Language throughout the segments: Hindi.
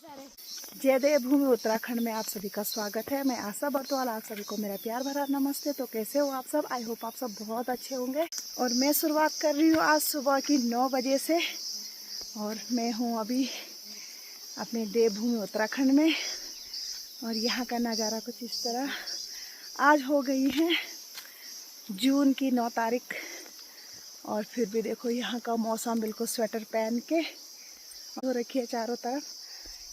जय देवभूमि उत्तराखंड में आप सभी का स्वागत है। मैं आशा बरतवाल, आप सभी को मेरा प्यार भरा नमस्ते। तो कैसे हो आप सब? आई होप आप सब बहुत अच्छे होंगे। और मैं शुरुआत कर रही हूँ आज सुबह की 9 बजे से। और मैं हूँ अभी अपने देवभूमि उत्तराखंड में। और यहाँ का नज़ारा कुछ इस तरह। आज हो गई है जून की 9 तारीख और फिर भी देखो यहाँ का मौसम बिल्कुल स्वेटर पहन के हो रखी है चारों तरफ।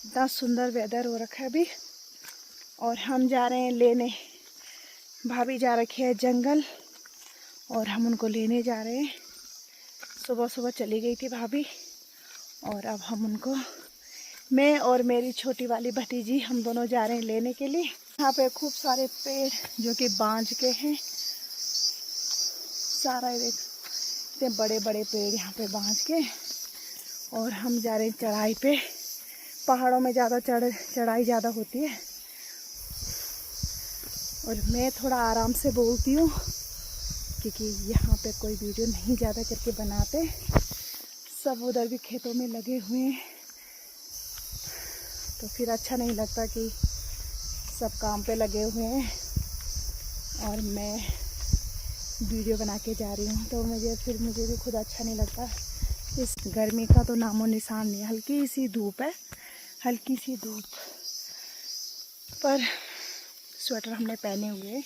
इतना सुंदर वेदर हो रखा है अभी। और हम जा रहे हैं लेने। भाभी जा रखी है जंगल और हम उनको लेने जा रहे हैं। सुबह सुबह चली गई थी भाभी और अब हम उनको, मैं और मेरी छोटी वाली भतीजी, हम दोनों जा रहे हैं लेने के लिए। यहाँ पे खूब सारे पेड़ जो कि बांझ के हैं, सारा इतने बड़े बड़े पेड़ यहाँ पे बांझ के। और हम जा रहे हैं चढ़ाई पे। पहाड़ों में ज़्यादा चढ़ाई ज़्यादा होती है और मैं थोड़ा आराम से बोलती हूँ क्योंकि यहाँ पे कोई वीडियो नहीं ज़्यादा करके बनाते। सब उधर भी खेतों में लगे हुए हैं तो फिर अच्छा नहीं लगता कि सब काम पे लगे हुए हैं और मैं वीडियो बना के जा रही हूँ। तो मुझे भी खुद अच्छा नहीं लगता। इस गर्मी का तो नामो निशान नहीं। हल्की सी धूप है, हल्की सी धूप, पर स्वेटर हमने पहने हुए,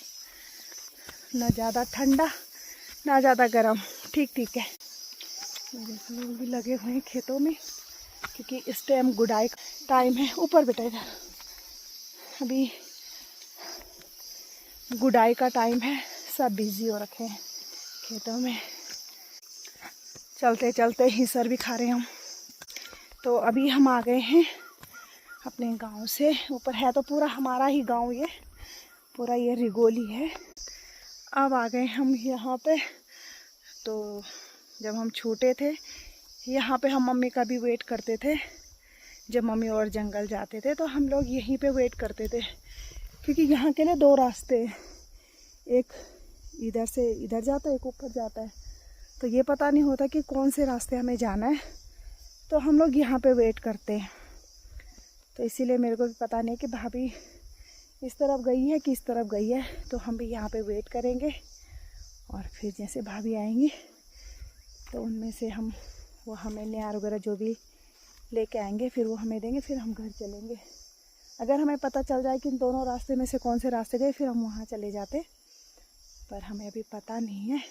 ना ज़्यादा ठंडा ना ज़्यादा गर्म, ठीक ठीक है। लोग भी लगे हुए हैं खेतों में क्योंकि इस टाइम गुडाई टाइम है। ऊपर बेटा इधर, अभी गुडाई का टाइम है। सब बिजी हो रखे हैं खेतों में। चलते चलते ही सर भी खा रहे हैं हम। तो अभी हम आ गए हैं अपने गांव से। ऊपर है तो पूरा हमारा ही गांव, ये पूरा ये रिगोली है। अब आ गए हम यहाँ पे। तो जब हम छोटे थे यहाँ पे हम मम्मी का भी वेट करते थे। जब मम्मी और जंगल जाते थे तो हम लोग यहीं पे वेट करते थे क्योंकि यहाँ के लिए 2 रास्ते हैं। एक इधर से इधर जाता है, एक ऊपर जाता है। तो ये पता नहीं होता कि कौन से रास्ते हमें जाना है, तो हम लोग यहाँ पे वेट करते हैं। तो इसीलिए मेरे को भी पता नहीं कि भाभी इस तरफ गई है कि इस तरफ गई है। तो हम भी यहाँ पे वेट करेंगे और फिर जैसे भाभी आएंगी तो उनमें से वो हमें न्यार वगैरह जो भी लेके आएंगे फिर वो हमें देंगे, फिर हम घर चलेंगे। अगर हमें पता चल जाए कि इन दोनों रास्ते में से कौन से रास्ते गए फिर हम वहाँ चले जाते, पर हमें अभी पता नहीं है।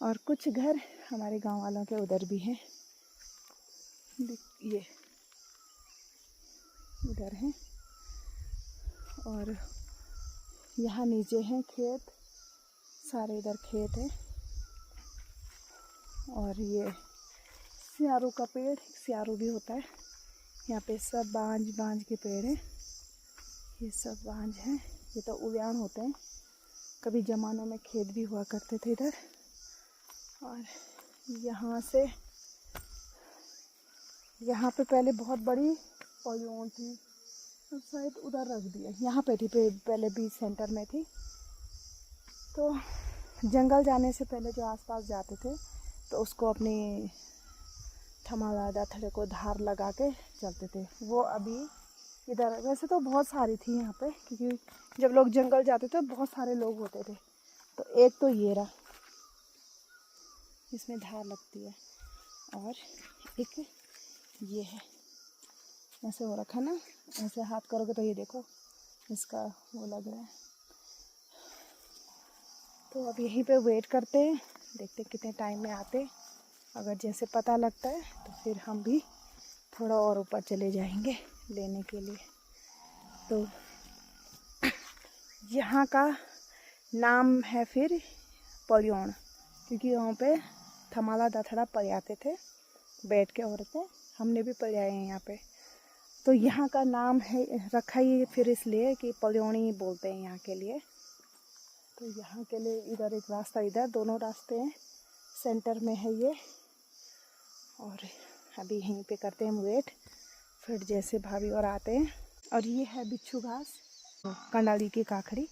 और कुछ घर हमारे गांव वालों के उधर भी हैं, ये इधर हैं। और यहाँ नीचे हैं खेत, सारे इधर खेत हैं। और ये सियारू का पेड़, सियारू भी होता है यहाँ पे। सब बांझ के पेड़ हैं, ये सब बांझ हैं। ये तो उद्यान होते हैं। कभी ज़मानों में खेत भी हुआ करते थे इधर। और यहाँ पे पहले बहुत बड़ी पॉलियोन थी, तो शायद उधर रख दिया। यहाँ पे थी पहले बीच सेंटर में थी। तो जंगल जाने से पहले जो आसपास जाते थे तो उसको अपनी थमाला दाथड़े को धार लगा के चलते थे। वो अभी इधर, वैसे तो बहुत सारी थी यहाँ पे क्योंकि जब लोग जंगल जाते थे बहुत सारे लोग होते थे। तो एक तो ये रहा, इसमें धार लगती है। और एक ये है, ऐसे हो रखा ना, ऐसे हाथ करोगे तो ये देखो इसका वो लग रहा है। तो अब यहीं पे वेट करते हैं, देखते कितने टाइम में आते। अगर जैसे पता लगता है तो फिर हम भी थोड़ा और ऊपर चले जाएंगे लेने के लिए। तो यहाँ का नाम है फिर पलियोण, क्योंकि वहाँ पे थमाला दाथड़ा पढ़ाते थे बैठ के औरतें। हमने भी पढ़ाए हैं यहाँ पे। तो यहाँ का नाम है रखा ही फिर इसलिए कि पलियोणी बोलते हैं यहाँ के लिए। तो यहाँ के लिए इधर एक रास्ता, इधर दोनों रास्ते हैं, सेंटर में है ये। और अभी यहीं पे करते हैं हम वेट, फिर जैसे भाभी और आते हैं। और ये है बिच्छू घास, कंडाली की काखड़ी,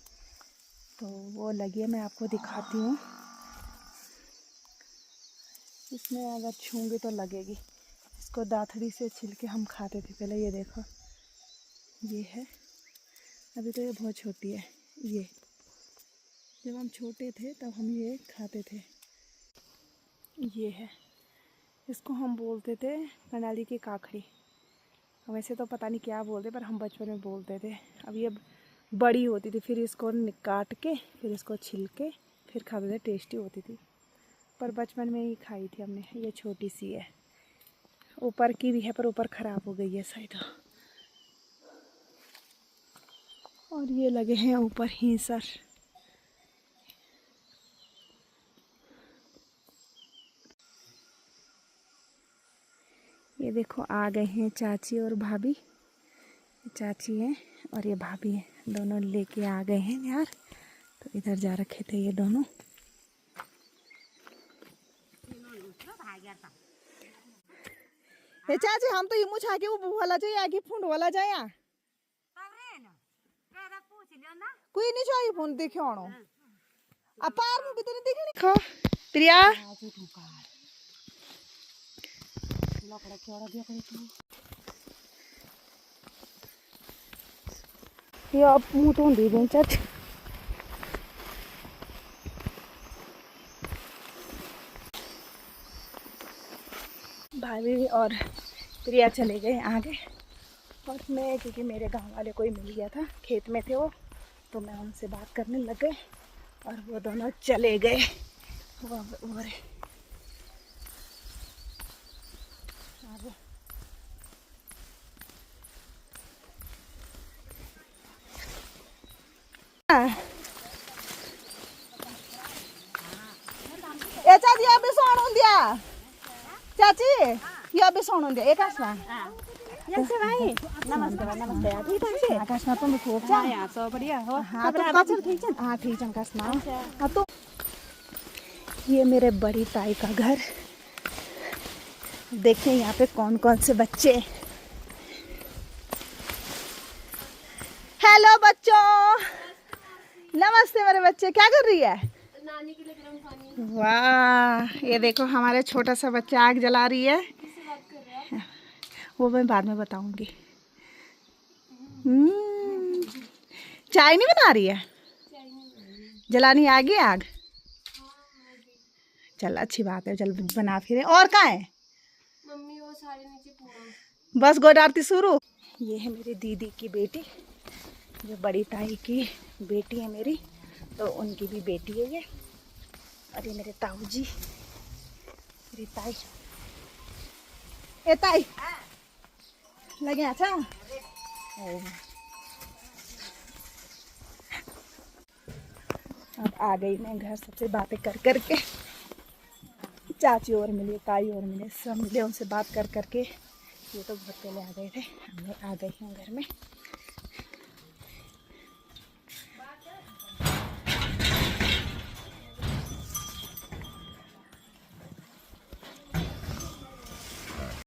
तो वो लगी है, मैं आपको दिखाती हूँ। इसमें अगर छूंगे तो लगेगी। इसको दाथड़ी से छिल के हम खाते थे पहले, ये देखो ये है, अभी तो ये बहुत छोटी है। ये जब हम छोटे थे तब हम ये खाते थे। ये है, इसको हम बोलते थे कनाली की काखड़ी। वैसे तो पता नहीं क्या बोलते, पर हम बचपन में बोलते थे। अब ये बड़ी होती थी, फिर इसको काट के फिर इसको छिल के फिर खाते थे, टेस्टी होती थी। पर बचपन में ही खाई थी हमने। ये छोटी सी है, ऊपर की भी है पर ऊपर ख़राब हो गई है शायद। और ये लगे हैं ऊपर ही सर। ये देखो आ गए हैं चाची और भाभी। चाची हैं और ये भाभी हैं, दोनों लेके आ गए हैं यार। तो इधर जा रखे थे ये दोनों। ए चाची हम तो ये मुझा के वो वाला जाए आगे फुंड वाला जाए कोई नहीं चाहिए फोन देखे आणो अपार में भी तो नहीं देखे नहीं खा प्रिया ये अब मुंह तो दे दें चाची। भाभी और प्रिया चले गए आगे और मैं, क्योंकि मेरे गांव वाले कोई मिल गया था, खेत में थे वो, तो मैं उनसे बात करने लग गए और वो दोनों चले गए। और ए चाची ये भी सोण दिया चाची ये भी सोण दिया एक आसमा यसे भाई नमस्ते नमस्ते ठीक है आकाश में तुम खूब हां यार सब बढ़िया हो हाँ तो कब ठीक है। हाँ ठीक है आकाश में। हाँ तो ये मेरे बड़ी ताई का घर। देखिए यहाँ पे कौन कौन से बच्चे। हेलो बच्चों, नमस्ते मेरे बच्चे। क्या कर रही है? नानी के लिए गर्म पानी। वाह, ये देखो हमारे छोटा सा बच्चा आग जला रही है। वो मैं बाद में बताऊंगी। चाय नहीं बना रही है? जलानी आ गई आग? चल अच्छी बात है, चल बना फिर। और कहाँ है मम्मी? वो सारे नीचे पूरा बस गोड आरती शुरू। ये है मेरी दीदी की बेटी, जो बड़ी ताई की बेटी है मेरी, तो उनकी भी बेटी है ये। और ये मेरे ताऊ जी, मेरी ताई। ए ताई लगे अच्छा। अब आ गई मैं घर, सबसे बातें कर करके। चाची और मिले, ताई और मिले, सब मिले, उनसे बात कर करके। ये तो बहुत पहले आ गए थे, हम आ गए हैं घर में।